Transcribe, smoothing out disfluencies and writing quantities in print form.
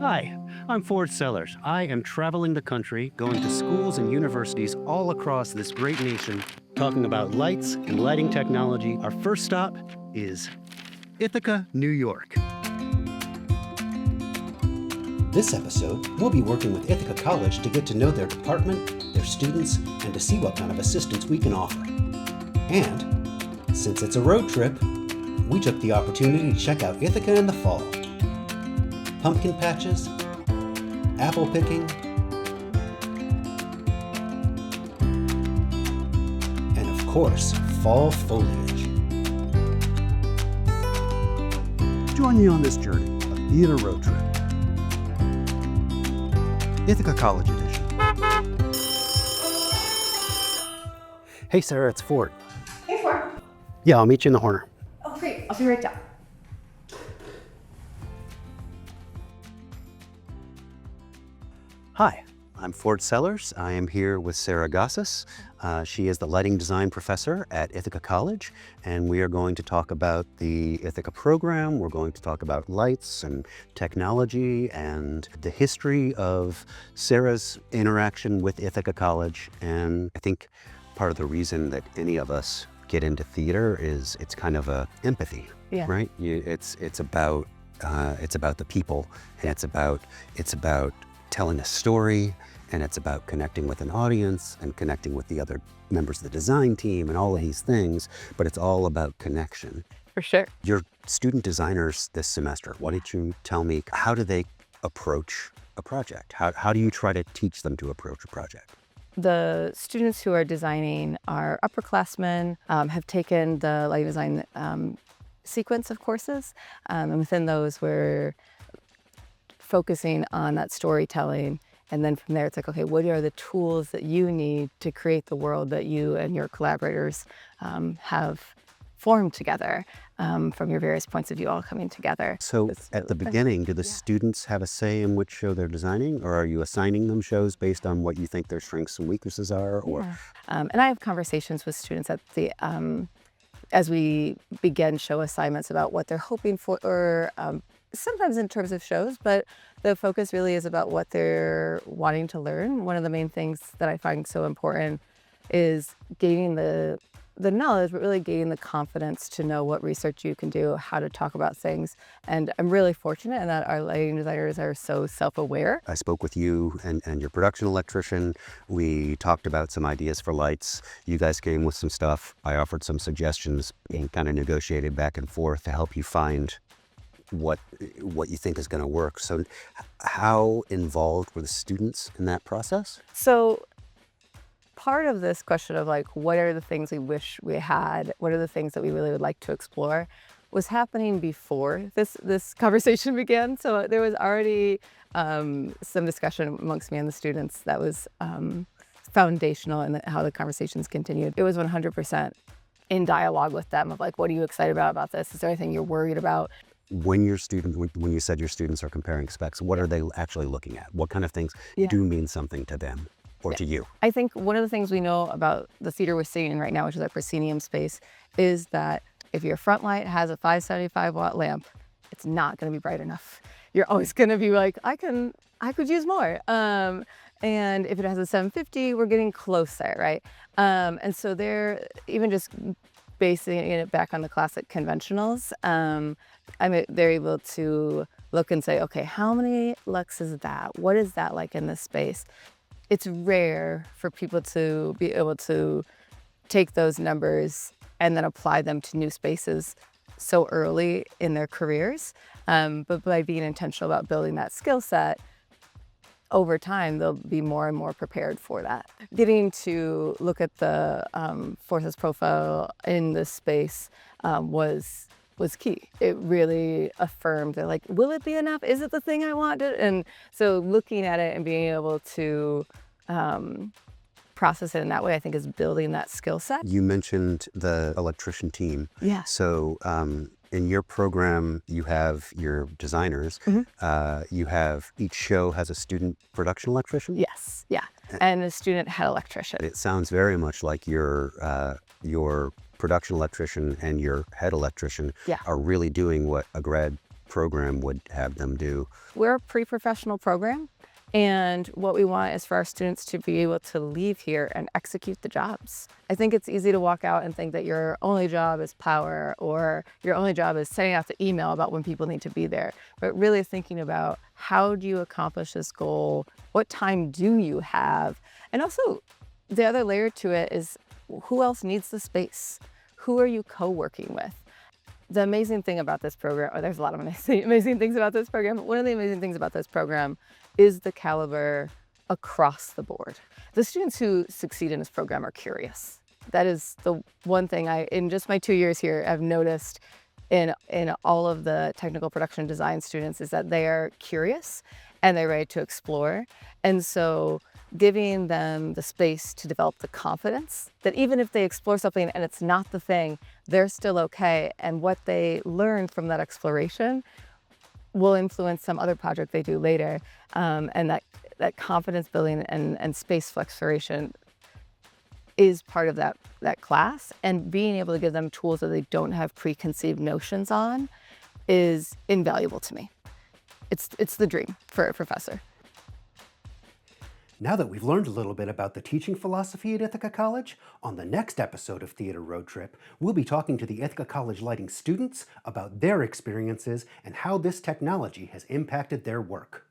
Hi, I'm Ford Sellers. I am traveling the country, going to schools and universities all across this great nation, talking about lights and lighting technology. Our first stop is Ithaca, New York. This episode, we'll be working with Ithaca College to get to know their department, their students, and to see what kind of assistance we can offer. And, since it's a road trip, we took the opportunity to check out Ithaca in the fall. Pumpkin patches, apple picking, and of course, fall foliage. Join me on this journey, a Theatre Roadtrip. Ithaca College Edition. Hey, Sarah, it's Ford. Hey, Ford. Yeah, I'll meet you in the corner. Oh, great. I'll be right down. Hi, I'm Ford Sellers. I am here with Sara Gosses. She is the lighting design professor at Ithaca College, and we are going to talk about the Ithaca program. We're going to talk about lights and technology and the history of Sarah's interaction with Ithaca College. And I think part of the reason that any of us get into theater is it's kind of a empathy, right? It's about the people, and it's about telling a story, and it's about connecting with an audience and connecting with the other members of the design team and all of these things, but it's all about connection. For sure. You're student designers this semester. Why don't you tell me, how do they approach a project? How do you try to teach them to approach a project? The students who are designing are upperclassmen, have taken the lighting design sequence of courses, and within those we're focusing on that storytelling. And then from there, it's like, okay, what are the tools that you need to create the world that you and your collaborators have formed together from your various points of view all coming together. So at the beginning, do the students have a say in which show they're designing, or are you assigning them shows based on what you think their strengths and weaknesses are? Or and I have conversations with students at the as we begin show assignments about what they're hoping for, or sometimes in terms of shows, but the focus really is about what they're wanting to learn. One of the main things that I find so important is gaining the knowledge, but really gaining the confidence to know what research you can do, how to talk about things. And I'm really fortunate in that our lighting designers are so self-aware. I spoke with you and your production electrician. We talked about some ideas for lights. You guys came with some stuff. I offered some suggestions and kind of negotiated back and forth to help you find what you think is going to work. So how involved were the students in that process? So part of this question of like, what are the things we wish we had? What are the things that we really would like to explore was happening before this conversation began. So there was already some discussion amongst me and the students that was foundational in how the conversations continued. It was 100% in dialogue with them of like, what are you excited about this? Is there anything you're worried about? When you said your students are comparing specs, what are they actually looking at? What kind of things do mean something to them or to you? I think one of the things we know about the theater we're sitting in right now, which is our proscenium space, is that if your front light has a 575 watt lamp, it's not going to be bright enough. You're always going to be like, I could use more. And if it has a 750, we're getting closer, right? And so they're even just basing it back on the classic conventionals. They're able to look and say, okay, how many lux is that? What is that like in this space? It's rare for people to be able to take those numbers and then apply them to new spaces so early in their careers. But by being intentional about building that skill set, over time, they'll be more and more prepared for that. Getting to look at the forces profile in this space was key. It really affirmed, they're like, will it be enough? Is it the thing I wanted? And so looking at it and being able to process it in that way, I think is building that skill set. You mentioned the electrician team. Yeah. So in your program, you have your designers. You have, each show has a student production electrician? Yes, yeah, and a student head electrician. It sounds very much like your production electrician and your head electrician are really doing what a grad program would have them do? We're a pre-professional program, and what we want is for our students to be able to leave here and execute the jobs. I think it's easy to walk out and think that your only job is power, or your only job is sending out the email about when people need to be there. But really thinking about, how do you accomplish this goal? What time do you have? And also, the other layer to it is, who else needs the space? Who are you co-working with? The amazing thing about this program, or there's a lot of amazing things about this program, but one of the amazing things about this program is the caliber across the board. The students who succeed in this program are curious. That is the one thing in just my 2 years here, I've noticed in all of the technical production design students, is that they are curious and they're ready to explore. And so giving them the space to develop the confidence that even if they explore something and it's not the thing, they're still okay. And what they learn from that exploration will influence some other project they do later. And that confidence building and space exploration is part of that class. And being able to give them tools that they don't have preconceived notions on is invaluable to me. It's the dream for a professor. Now that we've learned a little bit about the teaching philosophy at Ithaca College, on the next episode of Theatre Road Trip, we'll be talking to the Ithaca College lighting students about their experiences and how this technology has impacted their work.